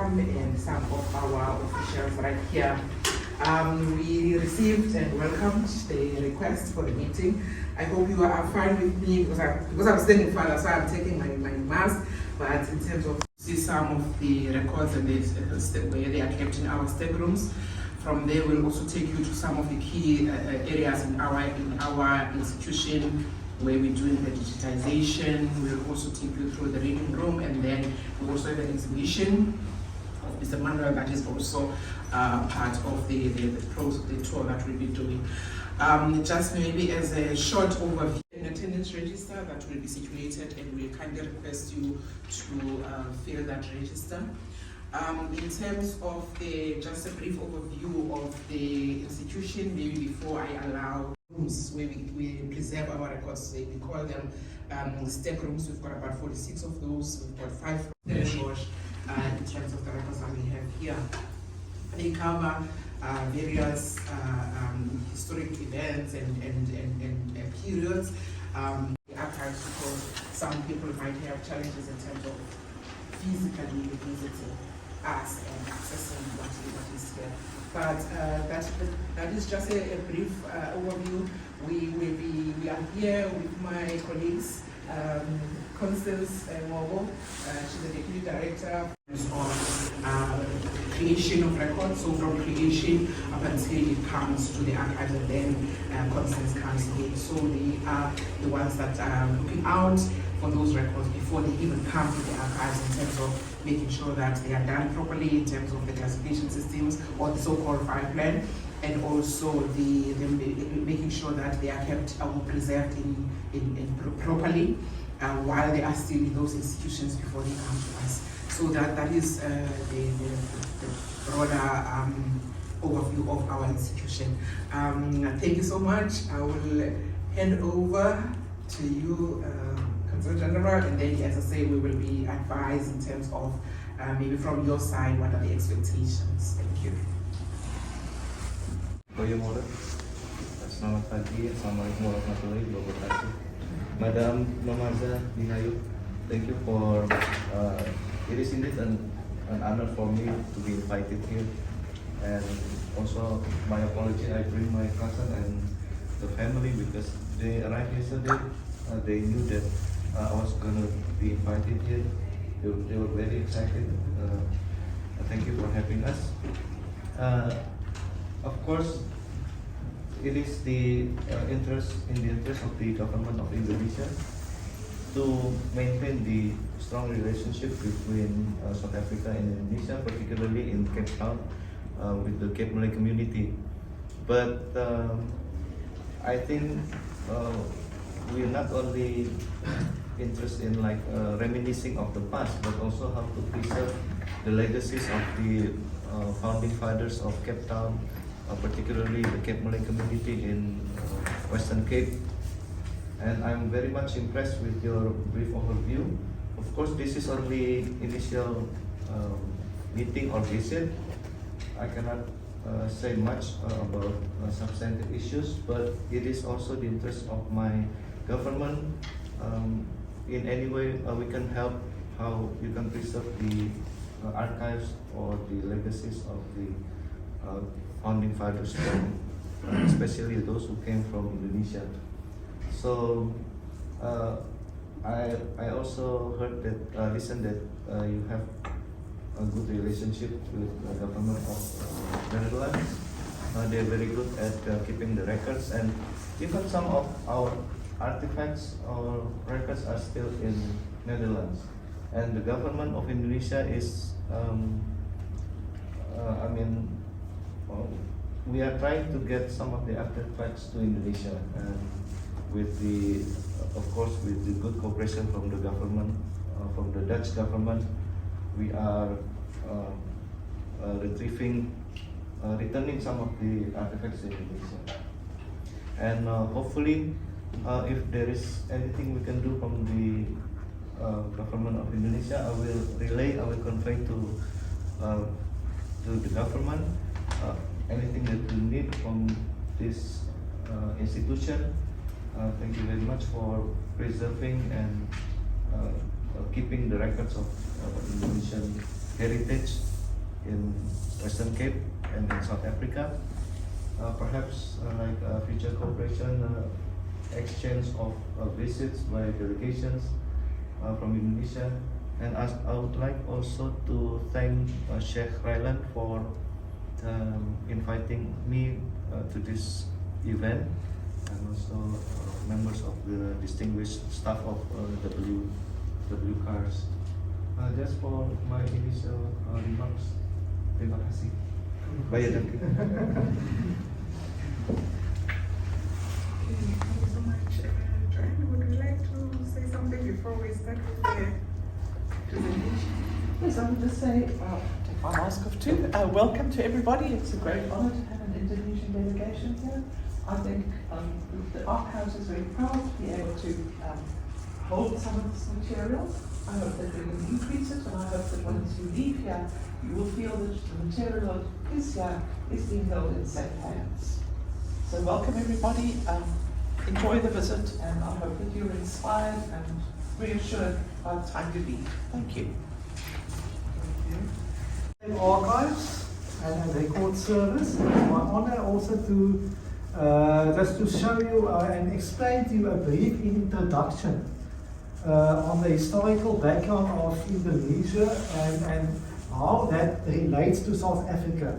welcome and some of our officials right here. We received and welcomed the request for the meeting. I hope you are fine with me because I'm standing further, so I'm taking my mask. But in terms of see some of the records and where they are kept in our step rooms. From there, we'll also take you to some of the key areas in our institution where we're doing the digitization. We'll also take you through the reading room, and then we also have an exhibition of Mr. Manuel that is also part of the tour that we'll be doing. Just maybe as a short overview, an attendance register that will be situated, and we kindly request you to fill that register. In terms of just a brief overview of the institution, maybe before I allow rooms where we preserve our records, we call them step rooms. We've got about 46 of those. We've got 5 in terms of the records that we have here. They cover various historic events and periods. Archives, because some people might have challenges in terms of physically visiting us and accessing what is here. But that is just a brief overview. We are here with my colleagues, Constance Mobo, she's the Deputy Director of creation of records. So from creation up until it comes to the archives, and then Constance comes in. So they are the ones that are looking out for those records before they even come to the archives, in terms of making sure that they are done properly in terms of the classification systems or the so-called file plan, and also the making sure that they are kept or preserved properly while they are still in those institutions before they come to us. So that is the broader overview of our institution. Thank you so much. I will hand over to you, Consul General, and then, as I say, we will be advised in terms of maybe from your side, what are the expectations. Thank you. Goedemorgen. Selamat pagi. Assalamualaikum warahmatullahi wabarakatuh. Madam Mamaza Binayu, thank you for. It is indeed an honor for me to be invited here, and also my apology. I bring my cousin and the family because they arrived yesterday. They knew that I was gonna be invited here. They were very excited. Thank you for having us. Of course, it is in the interest of the government of Indonesia to maintain the strong relationship between South Africa and Indonesia, particularly in Cape Town with the Cape Malay community. But I think we are not only interested in reminiscing of the past, but also how to preserve the legacies of the founding fathers of Cape Town, particularly the Cape Malay community in Western Cape. And I'm very much impressed with your brief overview. Of course, this is only initial meeting or visit. I cannot say much about substantive issues, but it is also the interest of my government. In any way we can help, how you can preserve the archives or the legacies of the founding fathers, especially those who came from Indonesia. So I also heard that listened that you have a good relationship with the government of Netherlands. They're very good at keeping the records, and even some of our artifacts or records are still in Netherlands. And the government of Indonesia is, we are trying to get some of the artifacts to Indonesia, and with the, of course, with the good cooperation from the government, from the Dutch government, we are returning some of the artifacts to Indonesia. And hopefully, if there is anything we can do from the government of Indonesia, I will convey to the government anything that we need from this institution. Thank you very much for preserving and keeping the records of Indonesian heritage in Western Cape and in South Africa. Perhaps future cooperation, exchange of visits by delegations from Indonesia. And I would like also to thank Sheikh Raylan for inviting me to this event, and also members of the distinguished staff of W Cars. Just for my initial remarks. Terima kasih. Bye, Thank you so much. Joanne, would you like to say something before we start with the presentation? Yes, I would just say, take my mask off too. Welcome to everybody. It's a great honour to have an Indonesian delegation here. I think the archives is very proud to be able to hold some of this material. I hope that we will increase it, and I hope that once you leave here, you will feel that the material that is here is being held in safe hands. So welcome everybody. Enjoy the visit, and I hope that you're inspired and reassured by the time you leave. Thank you. Archives and record service. It's my honor also to just to show you and explain to you a brief introduction on the historical background of Indonesia and how that relates to South Africa,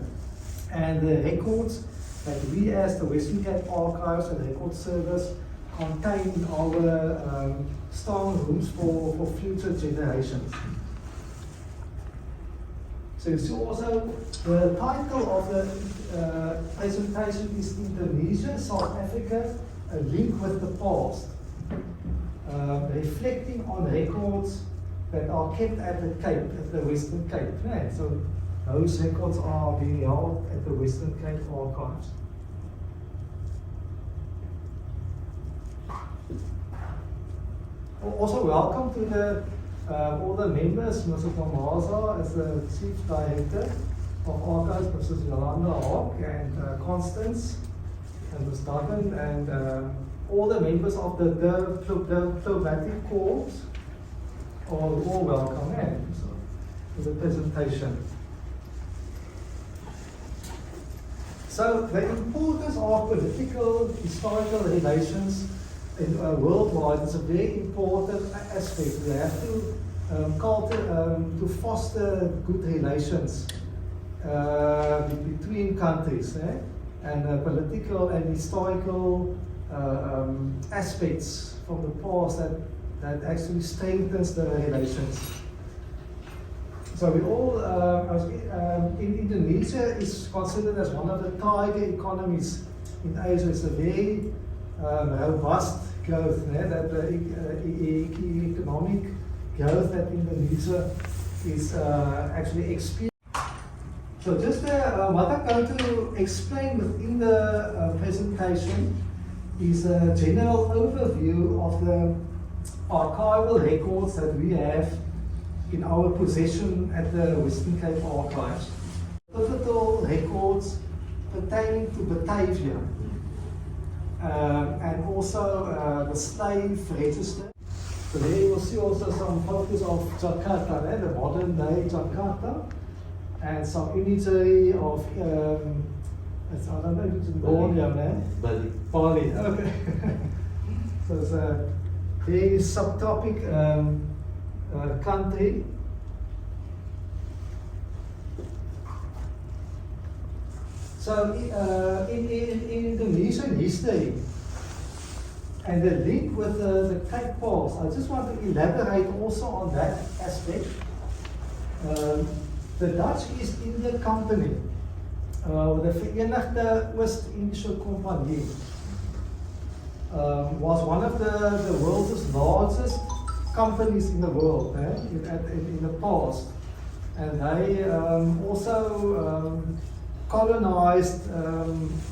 and the records that we as the Western Cape Archives and Record Service contain in our strong rooms for future generations. So you see also the title of the presentation is Indonesia, South Africa, a link with the past. Reflecting on records that are kept at the Cape, at the Western Cape. Right? So those records are being held at the Western Cape Archives. Also welcome to the all the members, Mr. Tomaza as the Chief Director of Archives, Mrs. Yolanda Hawk and Constance and Ms. Duggan, and all the members of the diplomatic corps are all welcome to the presentation. So the importance of political, historical relations worldwide is a very important aspect. We have to to foster good relations between countries, and political and historical aspects from the past that actually strengthens the relations. So we all, in Indonesia is considered as one of the tiger economies in Asia. It's a very robust growth, that the economic growth that Indonesia is actually experiencing. So just what I'm going to explain within the presentation is a general overview of the archival records that we have in our possession at the Western Cape Archives. Pivotal records pertaining to Batavia, and also the slave register. So there you will see also some photos of Jakarta, the modern day Jakarta, and some imagery of, I don't know if it's in Borneo, Bali, okay. So it's a very subtropic country. So in Indonesian history and the link with the Cape Pulse, I just want to elaborate also on that aspect. The Dutch East India Company, the Verenigde Oost-Indische Compagnie, was one of the world's largest companies in the world in the past, and they also colonized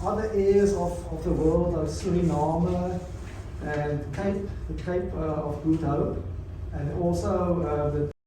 other areas of the world like Suriname and the Cape of Good Hope, and also the